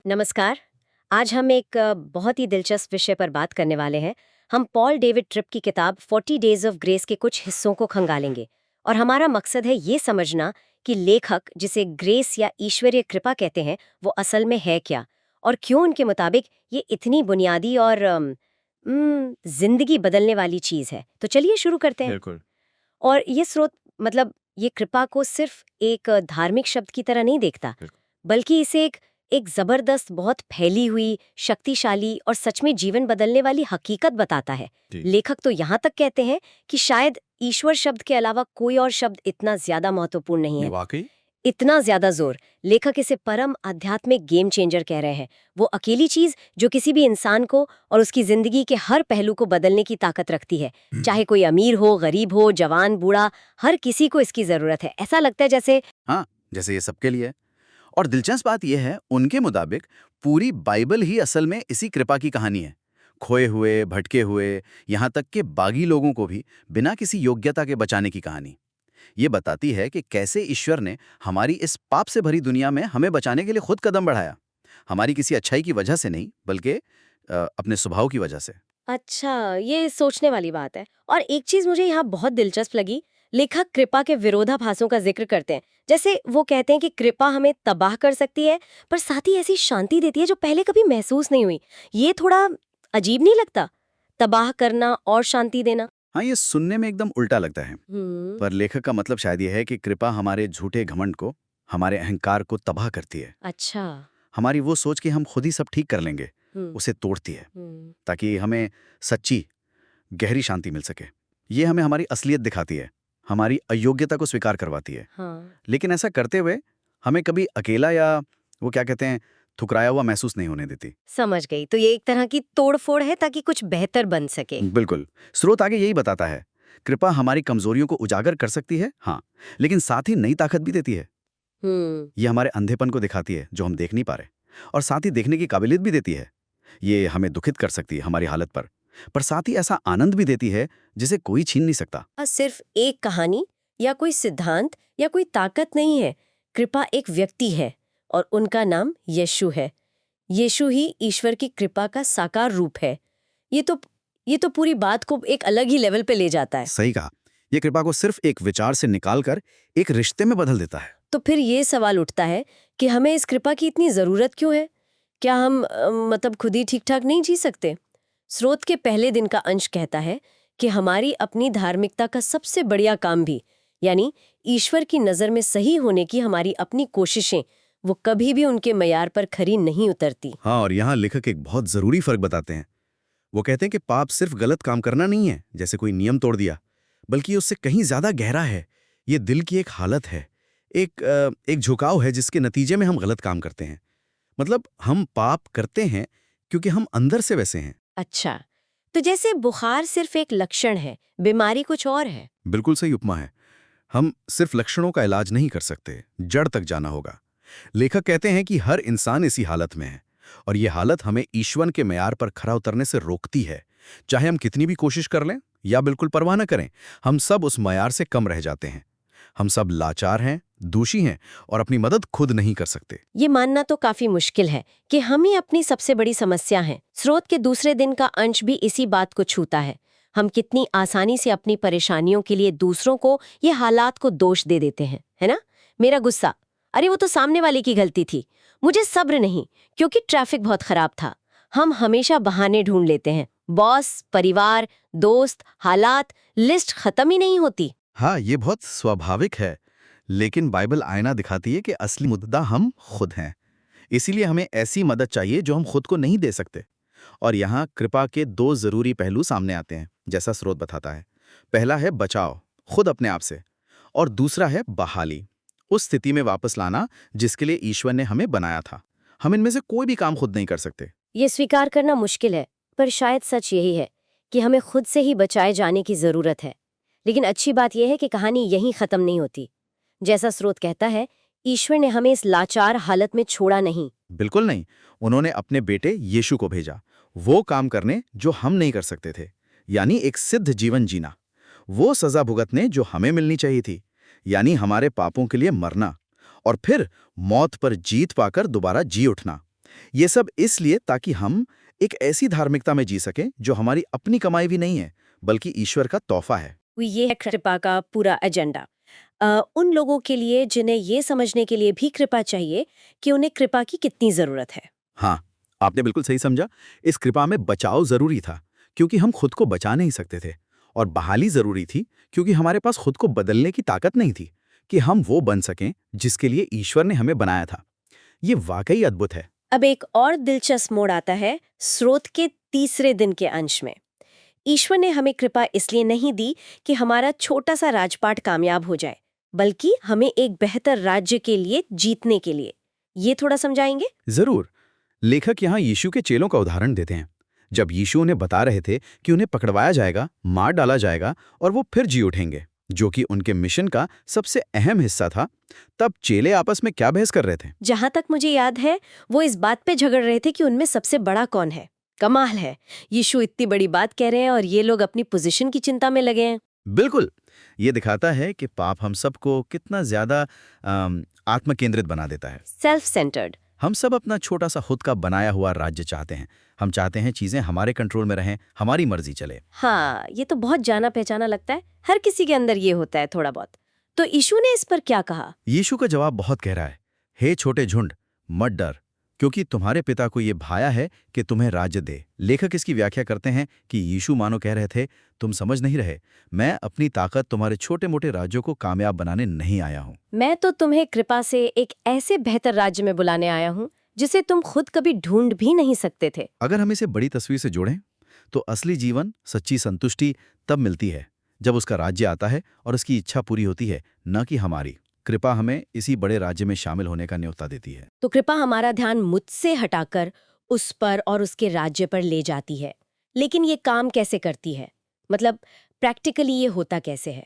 नमस्कार। आज हम एक बहुत ही दिलचस्प विषय पर बात करने वाले हैं। हम पॉल डेविड ट्रिप की किताब 40 डेज ऑफ ग्रेस के कुछ हिस्सों को खंगालेंगे और हमारा मकसद है ये समझना कि लेखक जिसे ग्रेस या ईश्वरीय कृपा कहते हैं वो असल में है क्या और क्यों उनके मुताबिक ये इतनी बुनियादी और जिंदगी बदलने वाली चीज़ है। तो चलिए शुरू करते हैं। बिल्कुल। और ये स्रोत मतलब ये कृपा को सिर्फ एक धार्मिक शब्द की तरह नहीं देखता, बिल्कुल। बल्कि इसे एक जबरदस्त, बहुत फैली हुई, शक्तिशाली और सच में जीवन बदलने वाली हकीकत बताता है। जी। लेखक तो यहाँ तक कहते हैं कि शायद ईश्वर शब्द के अलावा कोई और शब्द इतना ज्यादा महत्वपूर्ण नहीं है। वाकई। इतना ज्यादा जोर। लेखक इसे परम आध्यात्मिक गेम चेंजर कह रहे हैं। वो अकेली चीज जो किसी भी इंसान को और उसकी जिंदगी के हर पहलू को बदलने की ताकत रखती है। चाहे कोई अमीर हो, गरीब हो, जवान, बूढ़ा, हर किसी को इसकी जरूरत है। ऐसा लगता है जैसे हाँ, जैसे ये सबके लिए है। और दिलचस्प बात यह है, उनके मुताबिक पूरी बाइबल ही असल में इसी कृपा की कहानी है। खोए हुए, भटके हुए, यहाँ तक कि बागी लोगों को भी बिना किसी योग्यता के बचाने की कहानी। ये बताती है कि कैसे ईश्वर ने हमारी इस पाप से भरी दुनिया में हमें बचाने के लिए खुद कदम बढ़ाया। हमारी किसी अच्छाई की वजह से नहीं, बल्कि अपने स्वभाव की वजह से। अच्छा, ये सोचने वाली बात है। और एक चीज मुझे यहाँ बहुत दिलचस्प लगी। लेखक कृपा के विरोधाभासों का जिक्र करते हैं। जैसे वो कहते हैं कि कृपा हमें तबाह कर सकती है, पर साथ ही ऐसी शांति देती है जो पहले कभी महसूस नहीं हुई। ये थोड़ा अजीब नहीं लगता? तबाह करना और शांति देना। हाँ, ये सुनने में एकदम उल्टा लगता है। हम्म। पर लेखक का मतलब शायद ये है कि कृपा हमारे झूठे घमंड को, हमारे अहंकार को तबाह करती है। अच्छा। हमारी वो सोच कि हम खुद ही सब ठीक कर लेंगे, हम्म। उसे तोड़ती है, हम्म। ताकि हमें सच्ची, गहरी शांति मिल सके। ये हमें हमारी असलियत दिखाती है, हमारी अयोग्यता को स्वीकार करवाती है। हाँ। लेकिन ऐसा करते हुए हमें कभी अकेला या वो क्या कहते हैं, ठुकराया हुआ महसूस नहीं होने देती। समझ गई। तो ये एक तरह की तोड़-फोड़ है ताकि कुछ बेहतर बन सके। बिल्कुल। स्रोत आगे यही बताता है, कृपा हमारी कमजोरियों को उजागर कर सकती है, हाँ, लेकिन साथ ही नई ताकत भी देती है। हम्म। ये हमारे अंधेपन को दिखाती है जो हम देख नहीं पा रहे, और साथ ही देखने की काबिलियत भी देती है। ये हमें दुखित कर सकती है हमारी हालत पर साथ ही ऐसा आनंद भी देती है जिसे कोई छीन नहीं सकता। सिर्फ एक कहानी या कोई सिद्धांत या कोई ताकत नहीं है। कृपा एक व्यक्ति है और उनका नाम यीशु है। यीशु ही ईश्वर की कृपा का साकार रूप है। ये तो ये तो पूरी बात को एक अलग ही लेवल पे ले जाता है। सही कहा। ये कृपा को सिर्फ एक विचार से निकालकर एक रिश्ते में बदल देता है। तो फिर ये सवाल उठता है कि हमें इस कृपा की इतनी जरूरत क्यों है? क्या हम मतलब खुद ही ठीक ठाक नहीं जी सकते? स्रोत के पहले दिन का अंश कहता है कि हमारी अपनी धार्मिकता का सबसे बढ़िया काम भी, यानी ईश्वर की नज़र में सही होने की हमारी अपनी कोशिशें, वो कभी भी उनके मयार पर खरी नहीं उतरती। हाँ, और यहाँ लेखक एक बहुत जरूरी फर्क बताते हैं। वो कहते हैं कि पाप सिर्फ गलत काम करना नहीं है, जैसे कोई नियम तोड़ दिया, बल्कि उससे कहीं ज्यादा गहरा है। ये दिल की एक हालत है, एक झुकाव है जिसके नतीजे में हम गलत काम करते हैं। मतलब हम पाप करते हैं क्योंकि हम अंदर से वैसे हैं। अच्छा, तो जैसे बुखार सिर्फ एक लक्षण है, बीमारी कुछ और है। बिल्कुल सही उपमा है। हम सिर्फ लक्षणों का इलाज नहीं कर सकते, जड़ तक जाना होगा। लेखक कहते हैं कि हर इंसान इसी हालत में है, और ये हालत हमें ईश्वर के मेयार पर खरा उतरने से रोकती है। चाहे हम कितनी भी कोशिश कर लें या बिल्कुल परवाह न करें, हम सब उस मेयार से कम रह जाते हैं। हम सब लाचार हैं, दोषी हैं, और अपनी मदद खुद नहीं कर सकते। ये मानना तो काफी मुश्किल है कि हम ही अपनी सबसे बड़ी समस्या हैं। स्रोत के दूसरे दिन का अंश भी इसी बात को छूता है। हम कितनी आसानी से अपनी परेशानियों के लिए दूसरों को, ये हालात को दोष दे देते हैं, है ना? मेरा गुस्सा, अरे वो तो सामने वाले की गलती थी। मुझे सब्र नहीं, क्योंकि ट्रैफिक बहुत खराब था। हम हमेशा बहाने ढूंढ लेते हैं। बॉस, परिवार, दोस्त, हालात, लिस्ट खत्म ही नहीं होती। हाँ, ये बहुत स्वाभाविक है, लेकिन बाइबल आईना दिखाती है कि असली मुद्दा हम खुद हैं। इसीलिए हमें ऐसी मदद चाहिए जो हम खुद को नहीं दे सकते। और यहाँ कृपा के दो जरूरी पहलू सामने आते हैं, जैसा स्रोत बताता है। पहला है बचाव, खुद अपने आप से, और दूसरा है बहाली, उस स्थिति में वापस लाना जिसके लिए ईश्वर ने हमें बनाया था। हम इनमें से कोई भी काम खुद नहीं कर सकते। ये स्वीकार करना मुश्किल है, पर शायद सच यही है कि हमें खुद से ही बचाए जाने की जरूरत है। लेकिन अच्छी बात यह है कि कहानी यहीं खत्म नहीं होती। जैसा स्रोत कहता है, ईश्वर ने हमें इस लाचार हालत में छोड़ा नहीं। बिल्कुल नहीं। उन्होंने अपने बेटे यीशु को भेजा, वो काम करने जो हम नहीं कर सकते थे, यानी एक सिद्ध जीवन जीना। वो सजा भुगतने जो हमें मिलनी चाहिए थी, यानी हमारे पापों के लिए मरना, और फिर मौत पर जीत पाकर दोबारा जी उठना। ये सब इसलिए ताकि हम एक ऐसी धार्मिकता में जी सकें जो हमारी अपनी कमाई भी नहीं है, बल्कि ईश्वर का तोहफा है। ये है कृपा का पूरा एजेंडा। उन लोगों के लिए जिन्हें ये समझने के लिए भी कृपा चाहिए कि उन्हें कृपा की कितनी जरूरत है। हाँ, आपने बिल्कुल सही समझा। इस कृपा में बचाव जरूरी था, क्योंकि हम खुद को बचा नहीं सकते थे, और बहाली जरूरी थी, क्योंकि हमारे पास खुद को बदलने की ताकत नहीं थी कि हम वो बन सकें जिसके लिए ईश्वर ने हमें बनाया था। ये वाकई अद्भुत है। अब एक और दिलचस्प मोड़ आता है स्रोत के तीसरे दिन के अंश में। ईश्वर ने हमें कृपा इसलिए नहीं दी कि हमारा छोटा सा राजपाट कामयाब हो जाए, बल्कि हमें एक बेहतर राज्य के लिए जीतने के लिए। ये थोड़ा समझाएंगे? जरूर। लेखक यहाँ यीशु के चेलों का उदाहरण देते हैं। जब यीशु उन्हें बता रहे थे कि उन्हें पकड़वाया जाएगा, मार डाला जाएगा और वो फिर जी उठेंगे, जो कि उनके मिशन का सबसे अहम हिस्सा था, तब चेले आपस में क्या बहस कर रहे थे? जहां तक मुझे याद है वो इस बात पे झगड़ रहे थे कि उनमें सबसे बड़ा कौन है। कमाल है, यीशु इतनी बड़ी बात कह रहे हैं और ये लोग अपनी पोजीशन की चिंता में लगे हैं। बिल्कुल। ये दिखाता है कि पाप हम सबको कितना ज्यादा आत्मकेंद्रित बना देता है। Self centred. हम सब अपना छोटा सा खुद का बनाया हुआ राज्य चाहते हैं। हम चाहते हैं चीजें हमारे कंट्रोल में रहें, हमारी मर्जी चले। हाँ, ये तो बहुत जाना पहचाना लगता है। हर किसी के अंदर ये होता है थोड़ा बहुत। तो यीशु ने इस पर क्या कहा? यीशु का जवाब बहुत गहरा है। हे छोटे झुंड, मत डर, क्योंकि तुम्हारे पिता को ये भाया है कि तुम्हें राज्य दे। लेखक इसकी व्याख्या करते हैं कि यीशु मानो कह रहे थे, तुम समझ नहीं रहे, मैं अपनी ताकत तुम्हारे छोटे मोटे राज्यों को कामयाब बनाने नहीं आया हूँ। मैं तो तुम्हें कृपा से एक ऐसे बेहतर राज्य में बुलाने आया हूँ जिसे तुम खुद कभी ढूंढ भी नहीं सकते थे। अगर हम इसे बड़ी तस्वीर से जोड़ें, तो असली जीवन, सच्ची संतुष्टि तब मिलती है जब उसका राज्य आता है और उसकी इच्छा पूरी होती है, न कि हमारी। कृपा हमें इसी बड़े राज्य में शामिल होने का न्योता देती है। तो कृपा हमारा ध्यान मुझसे हटाकर उस पर और उसके राज्य पर ले जाती है। लेकिन ये काम कैसे करती है? मतलब प्रैक्टिकली ये होता कैसे है?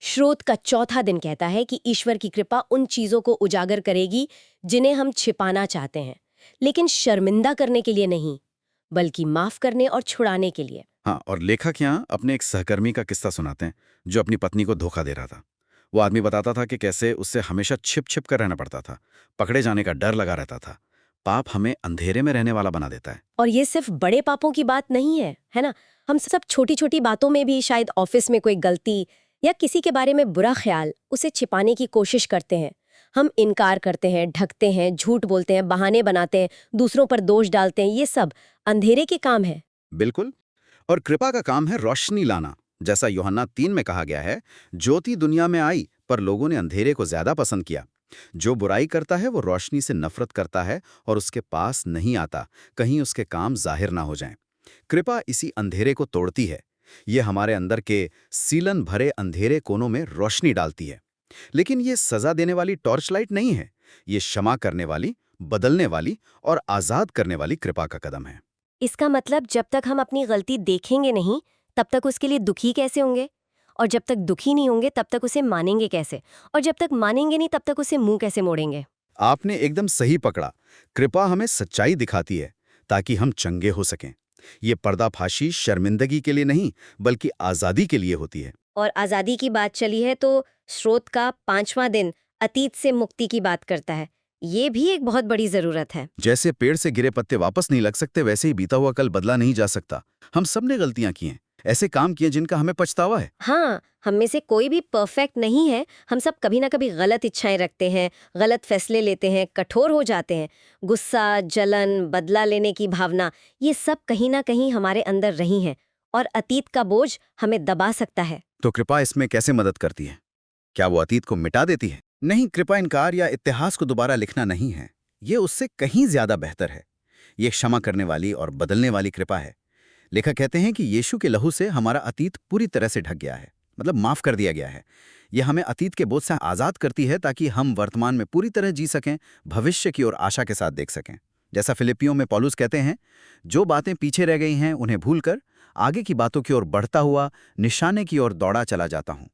स्रोत का चौथा दिन कहता है कि ईश्वर की कृपा उन चीजों को उजागर करेगी जिन्हें हम छिपाना चाहते हैं, लेकिन शर्मिंदा करने के लिए नहीं, बल्कि माफ करने और छुड़ाने के लिए। हाँ, और लेखक यहाँ अपने एक सहकर्मी का किस्सा सुनाते हैं जो अपनी पत्नी को धोखा दे रहा था। वो आदमी बताता था कि कैसे उससे हमेशा छिप छिप कर रहना पड़ता था, पकड़े जाने का डर लगा रहता था। पाप हमें अंधेरे में रहने वाला बना देता है। और ये सिर्फ बड़े पापों की बात नहीं है ना? हम सब छोटी छोटी बातों में भी, शायद ऑफिस में कोई गलती या किसी के बारे में बुरा ख्याल, उसे छिपाने की कोशिश करते हैं। हम इनकार करते हैं, ढकते हैं, झूठ बोलते हैं, बहाने बनाते हैं, दूसरों पर दोष डालते हैं। ये सब अंधेरे के काम है। बिल्कुल। और कृपा का काम है रोशनी लाना। जैसा यूहन्ना 3 में कहा गया है, ज्योति दुनिया में आई पर लोगों ने अंधेरे को ज्यादा पसंद किया। जो बुराई करता है वो रोशनी से नफरत करता है और उसके पास नहीं आता, कहीं उसके काम जाहिर ना हो जाएं। कृपा इसी अंधेरे को तोड़ती है। ये हमारे अंदर के सीलन भरे अंधेरे कोनों में रोशनी डालती है। लेकिन ये सजा देने वाली टॉर्च लाइट नहीं है। ये क्षमा करने वाली, बदलने वाली और आजाद करने वाली कृपा का कदम है। इसका मतलब जब तक हम अपनी गलती देखेंगे नहीं, तब तक उसके लिए दुखी कैसे होंगे? और जब तक दुखी नहीं होंगे तब तक उसे मानेंगे कैसे? और जब तक मानेंगे नहीं तब तक उसे मुंह कैसे मोड़ेंगे? आपने एकदम सही पकड़ा। कृपा हमें सच्चाई दिखाती है ताकि हम चंगे हो सकें। ये पर्दाफाशी शर्मिंदगी के लिए नहीं, बल्कि आजादी के लिए होती है। और आजादी की बात चली है तो स्रोत का 5वां दिन अतीत से मुक्ति की बात करता है। ये भी एक बहुत बड़ी जरूरत है। जैसे पेड़ से गिरे पत्ते वापस नहीं लग सकते, वैसे ही बीता हुआ कल बदला नहीं जा सकता। हम सबने गलतियां की हैं, ऐसे काम किए जिनका हमें पछतावा है। हाँ, हम में से कोई भी परफेक्ट नहीं है। हम सब कभी ना कभी गलत इच्छाएं रखते हैं, गलत फैसले लेते हैं, कठोर हो जाते हैं। गुस्सा, जलन, बदला लेने की भावना, ये सब कहीं ना कहीं हमारे अंदर रही हैं और अतीत का बोझ हमें दबा सकता है। तो कृपा इसमें कैसे मदद करती है? क्या वो अतीत को मिटा देती है? नहीं, कृपा इनकार या इतिहास को दोबारा लिखना नहीं है। ये उससे कहीं ज्यादा बेहतर है। ये क्षमा करने वाली और बदलने वाली कृपा है। लेखक कहते हैं कि यीशु के लहू से हमारा अतीत पूरी तरह से ढक गया है, मतलब माफ कर दिया गया है। यह हमें अतीत के बोझ से आजाद करती है ताकि हम वर्तमान में पूरी तरह जी सकें, भविष्य की ओर आशा के साथ देख सकें। जैसा फिलिपियों में पौलुस कहते हैं, जो बातें पीछे रह गई हैं उन्हें भूलकर आगे की बातों की ओर बढ़ता हुआ निशाने की ओर दौड़ा चला जाता हूं।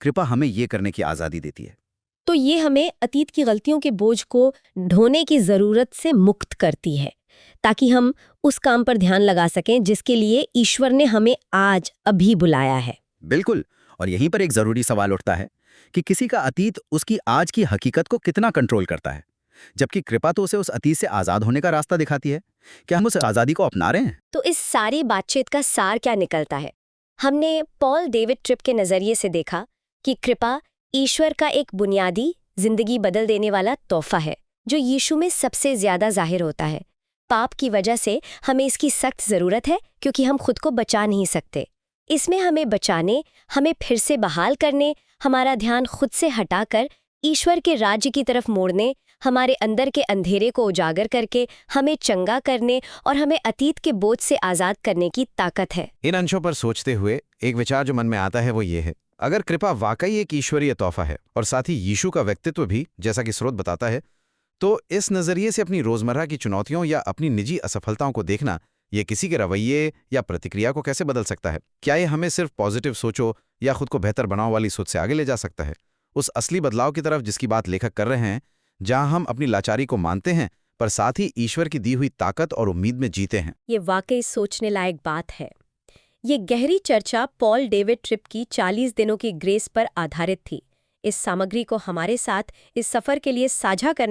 कृपा हमें ये करने की आजादी देती है। तो ये हमें अतीत की गलतियों के बोझ को ढोने की जरूरत से मुक्त करती है, ताकि हम उस काम पर ध्यान लगा सकें जिसके लिए ईश्वर ने हमें आज अभी बुलाया है। बिल्कुल। और यहीं पर एक जरूरी सवाल उठता है कि किसी का अतीत उसकी आज की हकीकत को कितना कंट्रोल करता है। जबकि कृपा तो उसे उस अतीत से आज़ाद होने का रास्ता दिखाती है। क्या हम उस आज़ादी को अपना रहे हैं? तो इस सारी बातचीत का सार क्या निकलता है? हमने पॉल डेविड ट्रिप के नज़रिए से देखा कि कृपा ईश्वर का एक बुनियादी, जिंदगी बदल देने वाला तोहफा है, जो यीशु में सबसे ज़्यादा जाहिर होता है। पाप की वजह से हमें इसकी सख्त ज़रूरत है, क्योंकि हम खुद को बचा नहीं सकते। इसमें हमें बचाने, हमें फिर से बहाल करने, हमारा ध्यान खुद से हटाकर ईश्वर के राज्य की तरफ मोड़ने, हमारे अंदर के अंधेरे को उजागर करके हमें चंगा करने और हमें अतीत के बोझ से आज़ाद करने की ताकत है। इन अंशों पर सोचते हुए एक विचार जो मन में आता है वो ये है, अगर कृपा वाकई एक ईश्वरीय तोहफा है और साथ ही यीशु का व्यक्तित्व भी, जैसा कि स्रोत बताता है, तो इस नजरिए से अपनी रोजमर्रा की चुनौतियों या अपनी निजी असफलताओं को देखना, ये किसी के रवैये या प्रतिक्रिया को कैसे बदल सकता है? क्या ये हमें सिर्फ पॉजिटिव सोचो या खुद को बेहतर बनाओ वाली सोच से आगे ले जा सकता है, उस असली बदलाव की तरफ जिसकी बात लेखक कर रहे हैं, जहां हम अपनी लाचारी को मानते हैं पर साथ ही ईश्वर की दी हुई ताकत और उम्मीद में जीते हैं? ये वाकई सोचने लायक बात है। ये गहरी चर्चा पॉल डेविड ट्रिप की 40 दिनों की ग्रेस पर आधारित थी। इस सामग्री को हमारे साथ इस सफ़र के लिए साझा करने